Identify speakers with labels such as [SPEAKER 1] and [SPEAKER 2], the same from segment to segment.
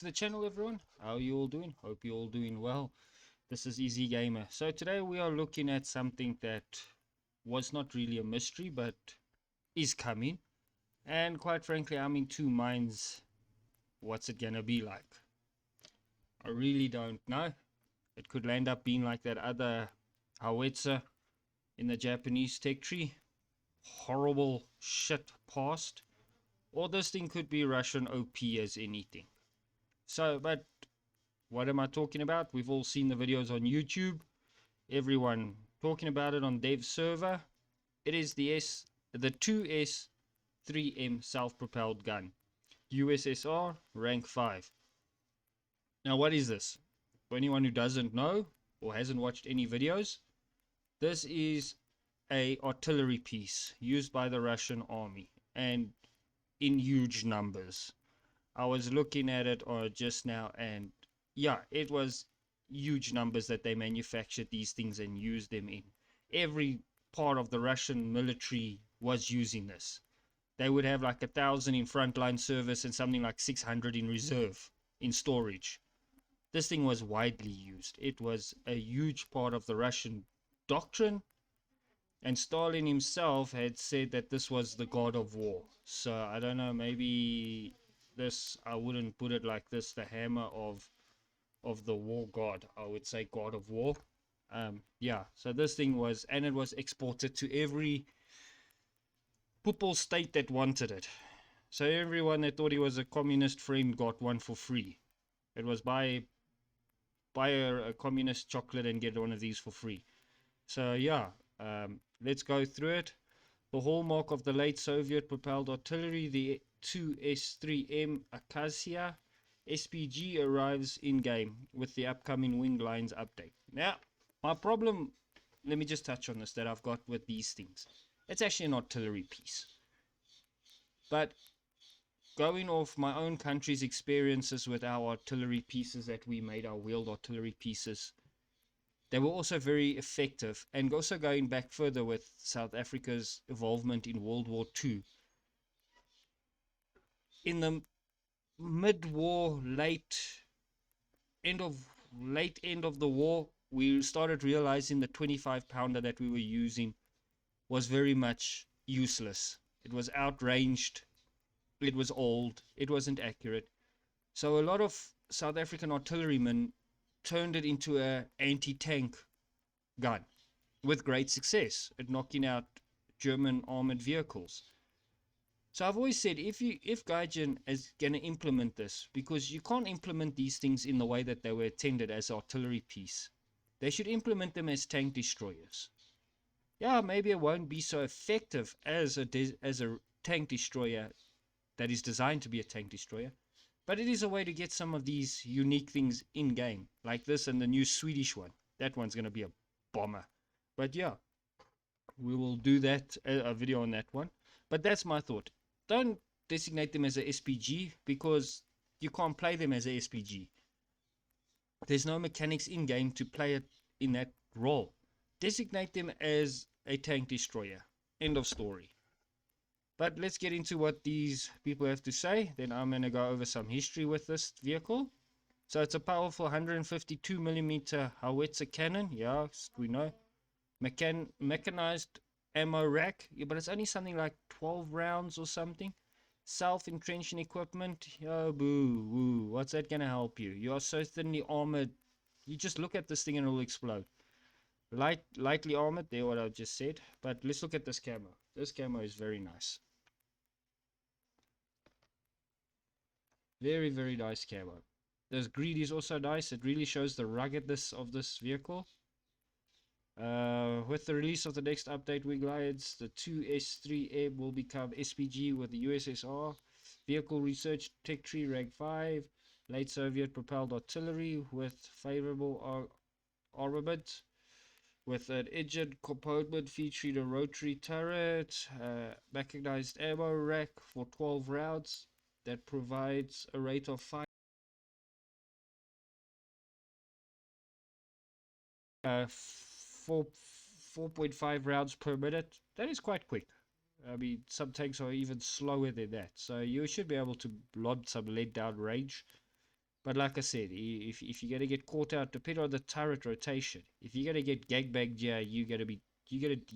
[SPEAKER 1] To the channel, everyone. How are you all doing? Hope you're all doing well. This is Easy Gamer. So today we are looking at something that was not really a mystery but is coming, and quite frankly I'm in two minds what's it gonna be like. I really don't know. It could end up being like that other Ussr in the Japanese tech tree, horrible shit past, or this thing could be Russian OP as anything. But what am I talking about? We've all seen the videos on YouTube. Everyone talking about it on Dev's server. It is the 2S3M self-propelled gun. USSR, rank 5. Now what is this? For anyone who doesn't know or hasn't watched any videos, this is a artillery piece used by the Russian army and in huge numbers. I was looking at it just now, and yeah, it was huge numbers that they manufactured these things and used them in. Every part of the Russian military was using this. They would have like 1,000 in frontline service and something like 600 in reserve in storage. This thing was widely used. It was a huge part of the Russian doctrine, and Stalin himself had said that this was the god of war. So I don't know, maybe this, I wouldn't put it like this, the hammer of the war god. I would say god of war. Yeah, so this thing was, and it was exported to every pupil state that wanted it. So everyone that thought he was a communist friend got one for free. It was buy a communist chocolate and get one of these for free. So yeah, let's go through it. The hallmark of the late Soviet propelled artillery, the 2S3M Acacia SPG, arrives in-game with the upcoming Winged Lines update. Now, my problem, let me just touch on this, that I've got with these things. It's actually an artillery piece. But going off my own country's experiences with our artillery pieces that we made, our wheeled artillery pieces, they were also very effective. And also going back further with South Africa's involvement in World War II. In the mid-war, late end of the war, we started realizing the 25-pounder that we were using was very much useless. It was outranged, it was old, it wasn't accurate. So a lot of South African artillerymen turned it into an anti-tank gun with great success at knocking out German armored vehicles. So I've always said, if Gaijin is going to implement this, because you can't implement these things in the way that they were intended as artillery piece, they should implement them as tank destroyers. Yeah, maybe it won't be so effective as a tank destroyer that is designed to be a tank destroyer, but it is a way to get some of these unique things in game, like this and the new Swedish one. That one's going to be a bomber. But yeah, we will do that, a video on that one. But that's my thought. Don't designate them as a SPG, because you can't play them as a SPG. There's no mechanics in game to play it in that role. Designate them as a tank destroyer. End of story. But let's get into what these people have to say. Then I'm going to go over some history with this vehicle. So it's a powerful 152mm howitzer cannon. Yeah, we know. Mechanized ammo rack. Yeah, but it's only something like 12 rounds or something. Self-entrenching equipment. Yo, boo, woo. What's that going to help you? You are so thinly armored. You just look at this thing and it will explode. Lightly armored. There, what I just said. But let's look at this camo. This camo is very nice. Very, very nice camo. This greed is also nice. It really shows the ruggedness of this vehicle. With the release of the next update, Winged Lines, the 2S3M will become SPG with the USSR. Vehicle Research Tech Tree rank 5. Late Soviet propelled artillery with favorable armament. With an engine component featuring a rotary turret. Mechanized ammo rack for 12 rounds that provides a rate of 4.5 rounds per minute. That is quite quick. I mean, some tanks are even slower than that. So you should be able to load some lead down range. But like I said, if you're gonna get caught out, depending on the turret rotation, if you're gonna get gangbagged here, you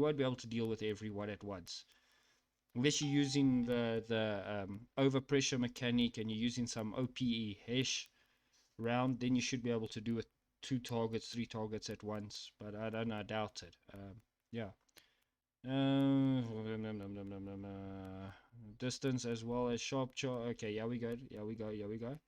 [SPEAKER 1] won't be able to deal with everyone at once. Unless you're using the overpressure mechanic and you're using some OPE hash round, then you should be able to do it 2 targets, 3 targets at once. But I don't know, I doubt it. Yeah. Distance as well as sharp charge. Okay, here we go. Here we go.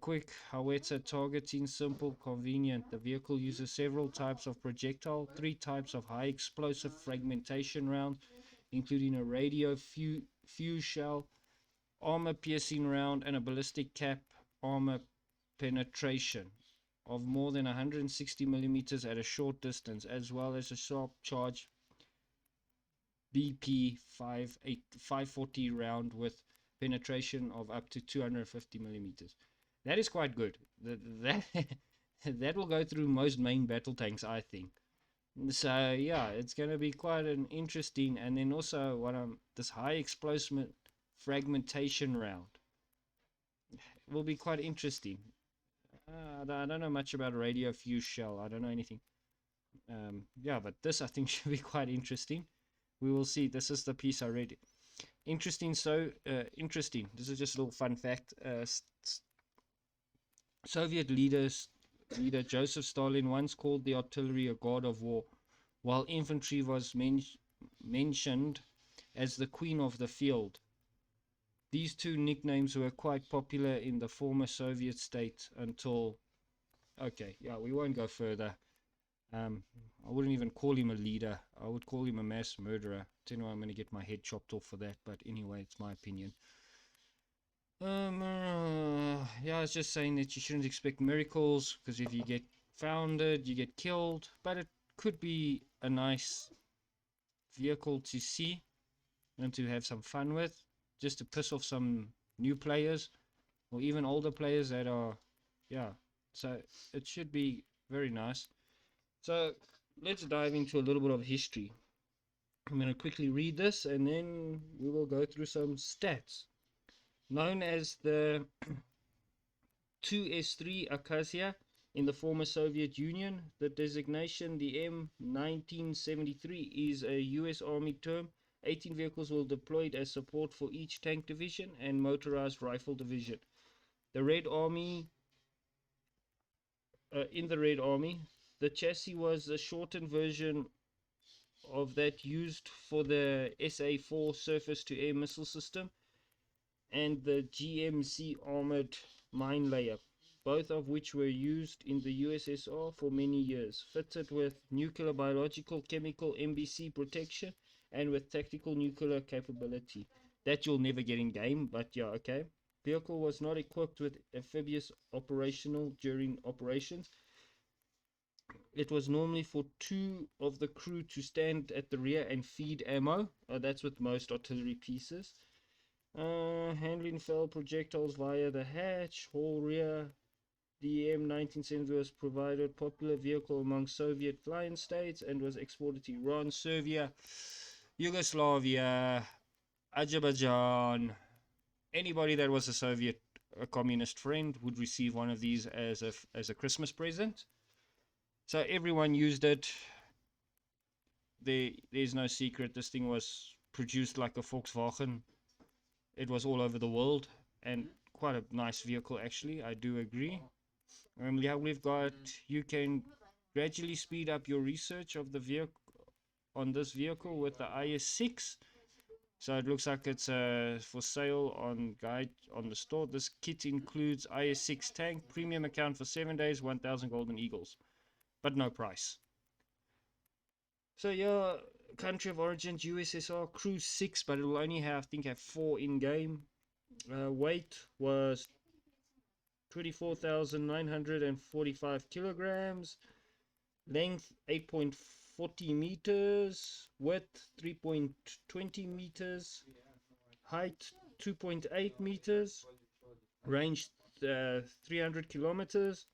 [SPEAKER 1] Quick howitzer targeting, simple, convenient. The vehicle uses several types of projectile, 3 types of high explosive fragmentation rounds, including a radio fuse shell, armor piercing round, and a ballistic cap armor penetration of more than 160 millimeters at a short distance, as well as a sharp charge BP 540 round with penetration of up to 250 millimeters. That is quite good. That that will go through most main battle tanks, I think. So yeah, it's going to be quite an interesting. And then also this high explosive fragmentation round will be quite interesting. I don't know much about a radio fuse shell. I don't know anything. Yeah, but this I think should be quite interesting. We will see. This is the piece I read. Interesting. So interesting. This is just a little fun fact. Soviet leader Joseph Stalin once called the artillery a god of war, while infantry was mentioned as the queen of the field. These two nicknames were quite popular in the former Soviet state until... Okay, yeah, we won't go further. I wouldn't even call him a leader. I would call him a mass murderer. Tell you what, I'm going to get my head chopped off for that, but anyway, it's my opinion. Yeah, it's just saying that you shouldn't expect miracles, because if you get founded, you get killed. But it could be a nice vehicle to see and to have some fun with, just to piss off some new players or even older players that are, yeah. So it should be very nice. So let's dive into a little bit of history. I'm going to quickly read this and then we will go through some stats. Known as the 2S3 Acacia in the former Soviet Union, the designation, the M1973, is a US Army term. 18 vehicles were deployed as support for each tank division and motorized rifle division. The Red Army, in the Red Army, the chassis was a shortened version of that used for the SA-4 surface-to-air missile system and the GMC armored mine layer, both of which were used in the USSR for many years, fitted with nuclear, biological, chemical, MBC protection, and with tactical nuclear capability. That you'll never get in game, but yeah, okay. Vehicle was not equipped with amphibious operational during operations. It was normally for 2 of the crew to stand at the rear and feed ammo. That's with most artillery pieces. Handling fell projectiles via the hatch, whole rear. The M1970 was provided popular vehicle among Soviet flying states and was exported to Iran, Serbia, Yugoslavia, Azerbaijan. Anybody that was a Soviet communist friend would receive one of these as a Christmas present. So everyone used it. There's no secret. This thing was produced like a Volkswagen. It was all over the world and quite a nice vehicle, actually. I do agree. Yeah, we've got, you can gradually speed up your research of the vehicle on this vehicle with the IS-6. So it looks like it's for sale on guide on the store. This kit includes IS-6 tank, premium account for 7 days, 1,000 golden eagles, but no price. So yeah, country of origin USSR, crew 6, but it will only have, I think, have 4 in game. Weight was 24,945 kilograms. Length 8.40 meters. Width 3.20 meters. Height 2.8 meters. Range 300 kilometers.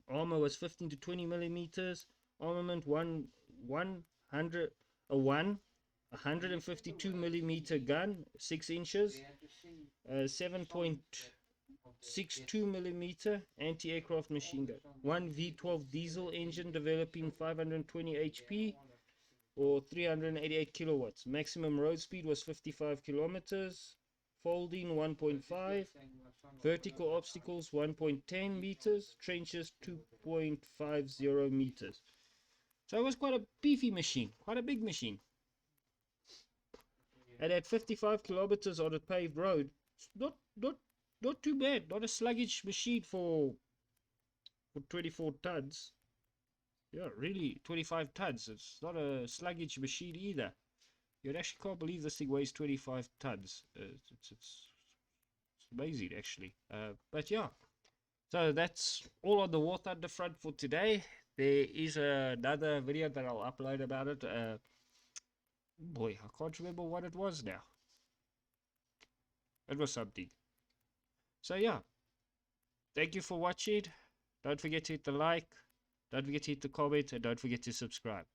[SPEAKER 1] Armor was 15 to 20 millimeters. Armament 152 millimeter gun, 6 inches. 7.2 .62mm anti-aircraft machine gun. One V12 diesel engine developing 520 HP or 388 kilowatts. Maximum road speed was 55 kilometers. Folding 1.5. Vertical obstacles 1.10 meters. Trenches 2.50 meters. So it was quite a beefy machine, quite a big machine. And at 55 kilometers on a paved road, it's not too bad. Not a sluggish machine for 24 tons. Yeah, really, 25 tons. It's not a sluggish machine either. You actually can't believe this thing weighs 25 tons. It's amazing, actually. But yeah, so that's all on the War Thunder front for today. There is another video that I'll upload about it. Boy, I can't remember what it was now. It was something. So yeah, thank you for watching. Don't forget to hit the like. Don't forget to hit the comment. And don't forget to subscribe.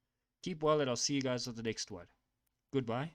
[SPEAKER 1] Keep well, and I'll see you guys on the next one. Goodbye.